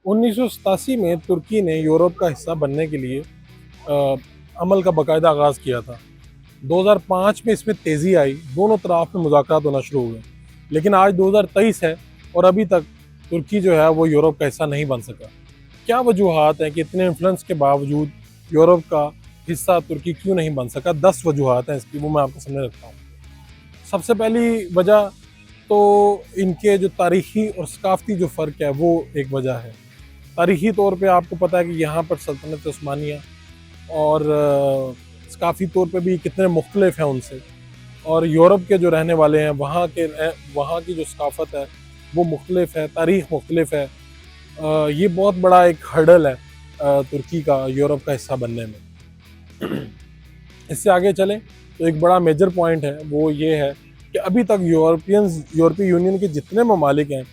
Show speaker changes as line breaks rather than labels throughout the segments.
1987 में तुर्की ने यूरोप का हिस्सा बनने के लिए अमल का बाकायदा आगाज़ किया था। 2005 में इसमें तेज़ी आई, दोनों तरफ में मुज़ाकरात होना शुरू हुए। लेकिन आज 2023 है और अभी तक तुर्की जो है वो यूरोप का हिस्सा नहीं बन सका। क्या वजूहात हैं कि इतने इन्फ्लुएंस के बावजूद यूरोप का हिस्सा तुर्की क्यों नहीं बन सका? 10 वजूहात हैं इसकी, वो मैं आपके सामने रखता हूँ। सबसे पहली वजह तो इनके जो तारीखी और सकाफ़ती जो फ़र्क है वो एक वजह है। तारीखी तौर पे आपको पता है कि यहाँ पर सल्तनत उस्मानिया और सकाफ़ी तौर पे भी कितने मुख्तलिफ हैं उनसे, और यूरोप के जो रहने वाले हैं वहाँ की जो सकाफ़त है वो मुख्तलिफ है, तारीख़ मुख्तलिफ है। ये बहुत बड़ा एक हर्डल है तुर्की का यूरोप का हिस्सा बनने में। इससे आगे चलें तो एक बड़ा मेजर पॉइंट है, वो ये है कि अभी तक यूरोपीय यूनियन के जितने ममालिक हैं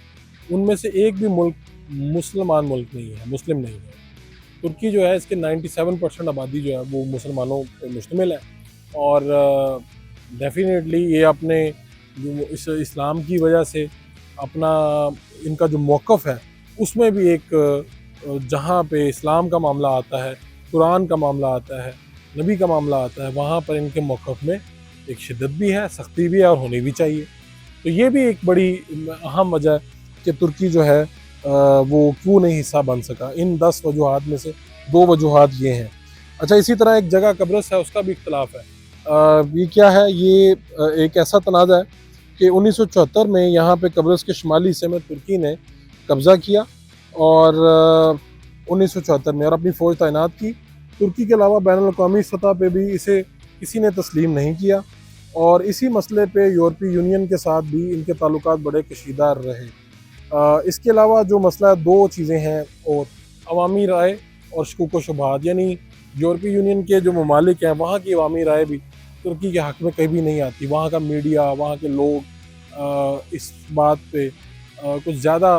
उनमें से एक भी मुल्क मुसलमान मुल्क नहीं है, मुस्लिम नहीं है। तुर्की जो है इसके 97% आबादी जो है वो मुसलमानों पर मुश्तमिल है, और डेफिनेटली ये अपने इस इस्लाम की वजह से अपना इनका जो मौक़िफ़ है उसमें भी एक जहाँ पे इस्लाम का मामला आता है, कुरान का मामला आता है, नबी का मामला आता है, वहाँ पर इनके मौक़िफ़ में एक शिद्दत भी है, सख्ती भी है और होनी भी चाहिए। तो ये भी एक बड़ी अहम वजह है कि तुर्की जो है वो क्यों नहीं हिस्सा बन सका। इन 10 वजूहात में से 2 वजूहात ये हैं। अच्छा, इसी तरह एक जगह कब्रस है, उसका भी इख्तलाफ है। ये क्या है, ये एक ऐसा तनाज़ा है कि 1974 में यहाँ पे कब्रस के शुमाली हिस्से में तुर्की ने कब्ज़ा किया, और 1974 में, और अपनी फ़ौज तैनात की। तुर्की के अलावा बैनुल अक़वामी सतह पे भी इसे किसी ने तस्लीम नहीं किया, और इसी मसले पे यूरोपीय यूनियन के साथ भी इनके ताल्लुकात बड़े कशीदा रहे। इसके अलावा जो मसला है, 2 चीज़ें हैं, और अवामी राय और शकूक व शुबहात, यानी यूरोपीय यूनियन के जो ममालिक हैं वहाँ की अवामी राय भी तुर्की के हक़ में कभी नहीं आती। वहाँ का मीडिया, वहाँ के लोग इस बात पे कुछ ज़्यादा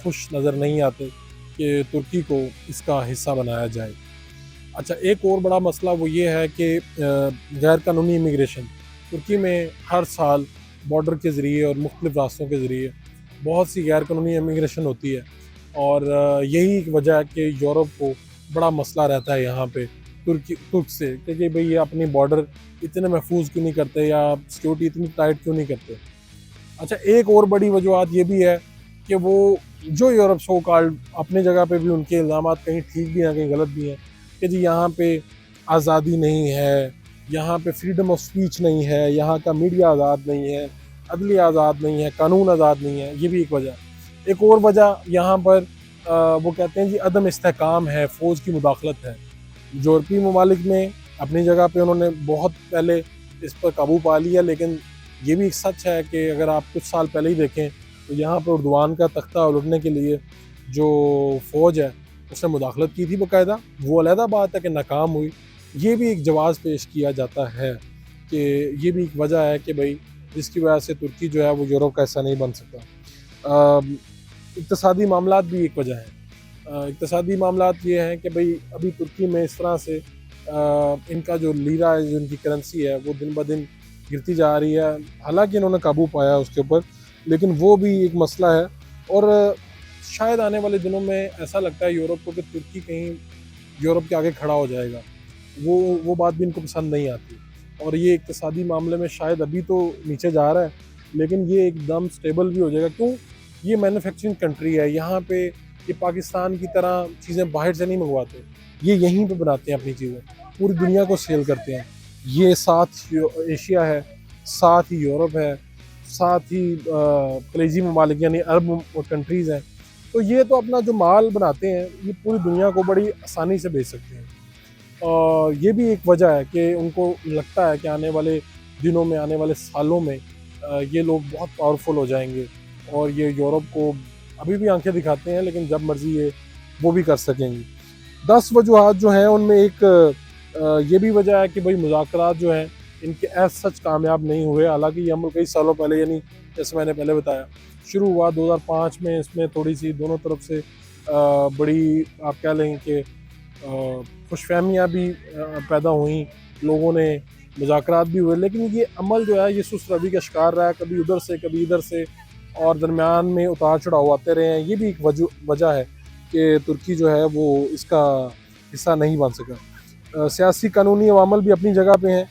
खुश नज़र नहीं आते कि तुर्की को इसका हिस्सा बनाया जाए। अच्छा, एक और बड़ा मसला वो ये है कि गैर कानूनी इमिग्रेशन तुर्की में हर साल बॉर्डर के ज़रिए और मुख्तलिफ़ रास्तों के ज़रिए बहुत सी गैर कानूनी इमिग्रेशन होती है, और यही एक वजह है कि यूरोप को बड़ा मसला रहता है यहाँ पे तुर्क से, क्योंकि भाई ये अपनी बॉर्डर इतने महफूज क्यों नहीं करते, या सिक्योरिटी इतनी टाइट क्यों नहीं करते। अच्छा, एक और बड़ी वजूहत ये भी है कि वो जो यूरोप सो कॉल्ड अपनी जगह पे भी उनके इल्ज़ामात कहीं ठीक भी हैं कहीं गलत भी हैं कि जी यहाँ पे आज़ादी नहीं है, यहाँ पे फ्रीडम ऑफ स्पीच नहीं है, यहाँ का मीडिया आज़ाद नहीं है, अदलिया आज़ाद नहीं है, कानून आज़ाद नहीं है। ये भी एक वजह है। एक और वजह यहाँ पर वो कहते हैं जी अदम इस्तेहकाम है, फ़ौज की मुदाखलत है। यूरोपीय ममालिक में अपनी जगह पे उन्होंने बहुत पहले इस पर काबू पा लिया, लेकिन ये भी एक सच है कि अगर आप कुछ साल पहले ही देखें तो यहाँ पर उर्दवान का तख्ता उलटने के लिए जो फ़ौज है उसने मुदाखलत की थी बाकायदा। वो अलहदा बात है कि नाकाम हुई। ये भी एक जवाज़ पेश किया जाता है कि ये भी एक वजह है कि भाई जिसकी वजह से तुर्की जो है वो यूरोप का हिस्सा नहीं बन सकता। इक़्तिसादी मामलात भी एक वजह है। इक़्तिसादी मामलात ये हैं कि भाई अभी तुर्की में इस तरह से इनका जो लीरा है, जो इनकी करेंसी है, वो दिन ब दिन गिरती जा रही है। हालांकि इन्होंने काबू पाया उसके ऊपर, लेकिन वो भी एक मसला है। और शायद आने वाले दिनों में ऐसा लगता है यूरोप को कि तुर्की कहीं यूरोप के आगे खड़ा हो जाएगा। वो बात भी इनको पसंद नहीं आती, और ये इक़्तिसादी मामले में शायद अभी तो नीचे जा रहा है, लेकिन ये एकदम स्टेबल भी हो जाएगा। क्यों? ये मैन्युफैक्चरिंग कंट्री है। यहाँ पे ये पाकिस्तान की तरह चीज़ें बाहर से नहीं मंगवाते, ये यहीं पे बनाते हैं अपनी चीज़ें, पूरी दुनिया को सेल करते हैं। ये साथ एशिया है, साथ ही यूरोप है, साथ ही खलीजी ममालिक यानी अरब कंट्रीज़ हैं। तो ये तो अपना जो माल बनाते हैं ये पूरी दुनिया को बड़ी आसानी से बेच सकते हैं। और ये भी एक वजह है कि उनको लगता है कि आने वाले दिनों में, आने वाले सालों में ये लोग बहुत पावरफुल हो जाएंगे, और ये यूरोप को अभी भी आंखें दिखाते हैं, लेकिन जब मर्ज़ी ये वो भी कर सकेंगे। 10 वजूहात जो हैं उनमें एक ये भी वजह है कि भाई मुज़ाकरात जो हैं इनके एज़ सच कामयाब नहीं हुए। हालांकि ये अमल कई सालों पहले, यानी जैसे मैंने पहले बताया, शुरू हुआ 2005 में। इसमें थोड़ी सी दोनों तरफ से बड़ी आप कह लें कि खुशफहमियाँ भी पैदा हुई, लोगों ने मुज़ाकरात भी हुए, लेकिन ये अमल जो है ये सुस्त रवि का शिकार रहा है, कभी उधर से कभी इधर से, और दरमियान में उतार चढ़ाव आते रहे हैं। ये भी एक वजह है کہ ترکی جو ہے وہ اس کا حصہ نہیں بن سکا۔ سیاسی قانونی عوامل بھی اپنی جگہ پہ ہیں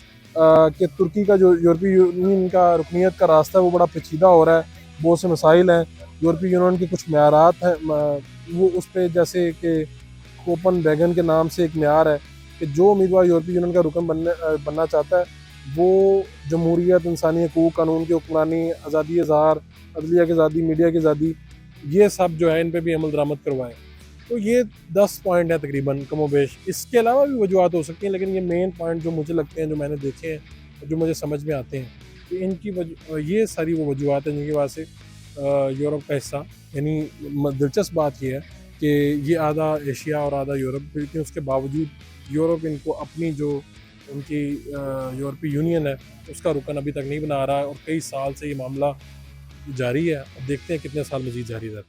کہ ترکی کا جو یورپی یونین کا رکنیت کا راستہ ہے وہ بڑا پیچیدہ ہو رہا ہے، بہت سے مسائل ہیں، یورپی یونین کے کچھ معیارات ہیں وہ اس پہ جیسے کہ کوپن بیگن کے نام سے ایک معیار ہے کہ جو امیدوار یورپی یونین کا رکن بننا چاہتا ہے وہ جمہوریت، انسانی حقوق، قانون کی حکمرانی، آزادی اظہار، عدلیہ کی آزادی، میڈیا کی آزادی، یہ سب جو ہے ان پہ بھی عمل درآمد کروائے۔ تو یہ 10 پوائنٹ ہے تقریباً کم و بیش، اس کے علاوہ بھی وجوہات ہو سکتی ہیں لیکن یہ مین پوائنٹ جو مجھے لگتے ہیں، جو میں نے دیکھے ہیں، جو مجھے سمجھ میں آتے ہیں کہ ان کی یہ ساری وہ وجوہات ہیں جن کی وجہ سے یورپ کا حصہ، یعنی دلچسپ بات یہ ہے کہ یہ آدھا ایشیا اور آدھا یورپ، لیکن اس کے باوجود یورپ ان کو اپنی جو ان کی یورپی یونین ہے اس کا رکن ابھی تک نہیں بنا رہا ہے، اور کئی سال سے یہ معاملہ جاری ہے۔ اب دیکھتے ہیں کتنے سال مزید جاری رہتا ہے۔